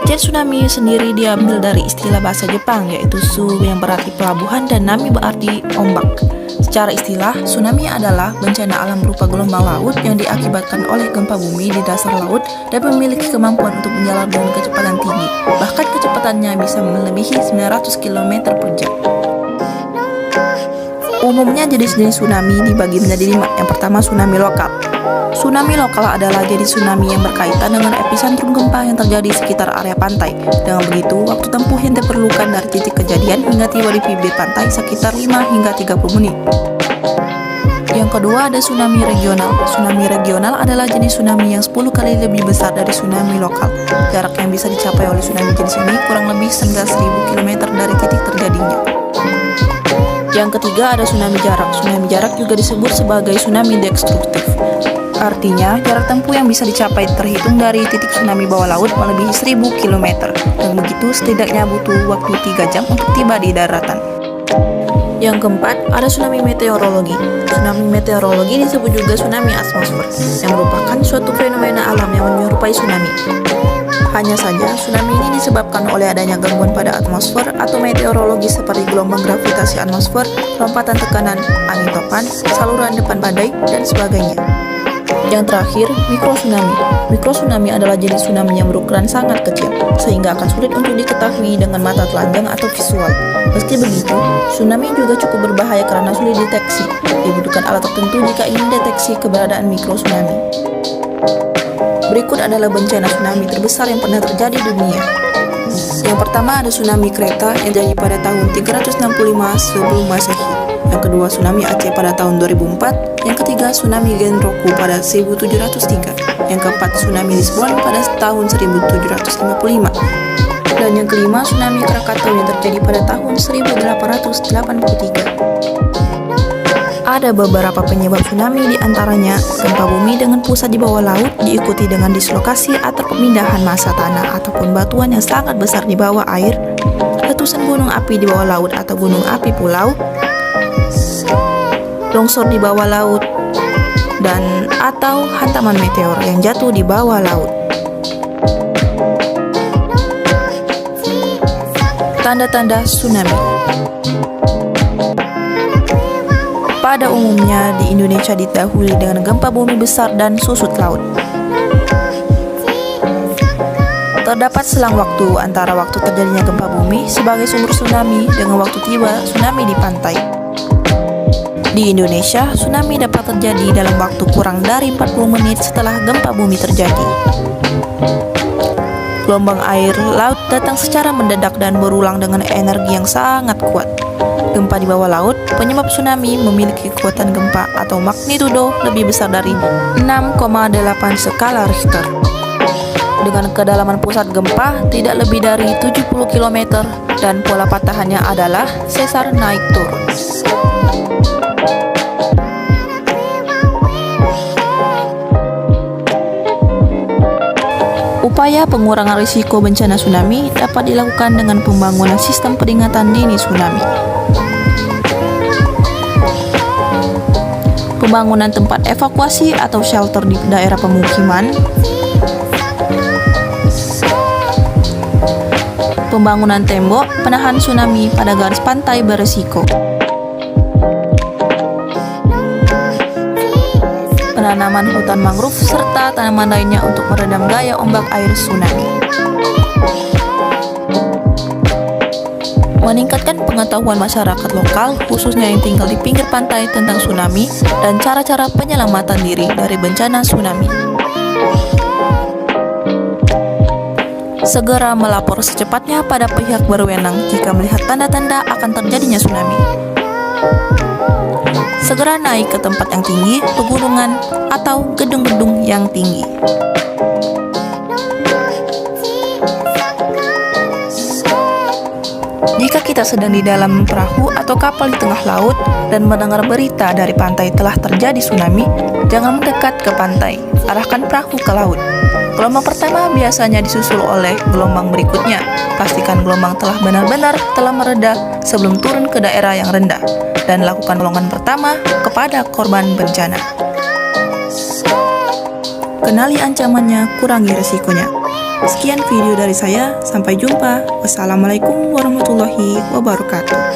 Jadi tsunami sendiri diambil dari istilah bahasa Jepang, yaitu su yang berarti pelabuhan dan nami berarti ombak. Secara istilah, tsunami adalah bencana alam berupa gelombang laut yang diakibatkan oleh gempa bumi di dasar laut dan memiliki kemampuan untuk menjalar dengan kecepatan tinggi. Bahkan kecepatannya bisa melebihi 900 km per jam. Umumnya jenis-jenis tsunami dibagi menjadi 5. Yang pertama, tsunami lokal. Tsunami lokal adalah jenis tsunami yang berkaitan dengan epicentrum gempa yang terjadi di sekitar area pantai. Dengan begitu, waktu tempuh yang diperlukan dari titik kejadian hingga tiba di bibir pantai sekitar 5 hingga 30 menit. Yang kedua ada tsunami regional. Tsunami regional adalah jenis tsunami yang 10 kali lebih besar dari tsunami lokal. Jarak yang bisa dicapai oleh tsunami jenis ini kurang lebih 19.000 km dari titik terjadinya. Yang ketiga ada tsunami jarak. Tsunami jarak juga disebut sebagai tsunami destruktif. Artinya, jarak tempuh yang bisa dicapai terhitung dari titik tsunami bawah laut melebihi 1000 km. Dan begitu setidaknya butuh waktu 3 jam untuk tiba di daratan. Yang keempat, ada tsunami meteorologi. Tsunami meteorologi disebut juga tsunami atmosfer, yang merupakan suatu fenomena alam yang menyerupai tsunami. Hanya saja, tsunami ini disebabkan oleh adanya gangguan pada atmosfer atau meteorologi seperti gelombang gravitasi atmosfer, lompatan tekanan, angin topan, saluran depan badai, dan sebagainya. Yang terakhir, mikrotsunami. Mikrotsunami adalah jenis tsunami yang berukuran sangat kecil, sehingga akan sulit untuk diketahui dengan mata telanjang atau visual. Meski begitu, tsunami juga cukup berbahaya karena sulit deteksi. Dibutuhkan alat tertentu jika ingin deteksi keberadaan mikrotsunami. Berikut adalah bencana tsunami terbesar yang pernah terjadi di dunia. Yang pertama ada tsunami Kreta yang terjadi pada tahun 365 sebelum Masehi. Yang kedua, tsunami Aceh pada tahun 2004. Yang ketiga, tsunami Genroku pada 1703. Yang keempat, tsunami Lisbon pada tahun 1755. Dan yang kelima, tsunami Krakatau yang terjadi pada tahun 1883. Ada beberapa penyebab tsunami, diantaranya gempa bumi dengan pusat di bawah laut diikuti dengan dislokasi atau pemindahan massa tanah ataupun batuan yang sangat besar di bawah air, letusan gunung api di bawah laut atau gunung api pulau, longsor di bawah laut, dan atau hantaman meteor yang jatuh di bawah laut. Tanda-tanda tsunami. Pada umumnya di Indonesia didahului dengan gempa bumi besar dan susut laut. Terdapat selang waktu antara waktu terjadinya gempa bumi sebagai sumber tsunami dengan waktu tiba tsunami di pantai. Di Indonesia, tsunami dapat terjadi dalam waktu kurang dari 40 menit setelah gempa bumi terjadi. Gelombang air laut datang secara mendadak dan berulang dengan energi yang sangat kuat. Gempa di bawah laut, penyebab tsunami memiliki kekuatan gempa atau magnitudo lebih besar dari 6,8 skala Richter. Dengan kedalaman pusat gempa tidak lebih dari 70 km dan pola patahannya adalah sesar naik turun. Upaya pengurangan risiko bencana tsunami dapat dilakukan dengan pembangunan sistem peringatan dini tsunami. Pembangunan tempat evakuasi atau shelter di daerah pemukiman, pembangunan tembok penahan tsunami pada garis pantai beresiko, penanaman hutan mangrove serta tanaman lainnya untuk meredam gaya ombak air tsunami. Meningkatkan pengetahuan masyarakat lokal, khususnya yang tinggal di pinggir pantai tentang tsunami dan cara-cara penyelamatan diri dari bencana tsunami. Segera melapor secepatnya pada pihak berwenang jika melihat tanda-tanda akan terjadinya tsunami. Segera naik ke tempat yang tinggi, pegunungan, atau gedung-gedung yang tinggi. Jika kita sedang di dalam perahu atau kapal di tengah laut dan mendengar berita dari pantai telah terjadi tsunami, jangan mendekat ke pantai, arahkan perahu ke laut. Gelombang pertama biasanya disusul oleh gelombang berikutnya. Pastikan gelombang telah benar-benar mereda sebelum turun ke daerah yang rendah, dan lakukan pertolongan pertama kepada korban bencana. Kenali ancamannya, kurangi risikonya. Sekian video dari saya, sampai jumpa. Wassalamualaikum warahmatullahi wabarakatuh.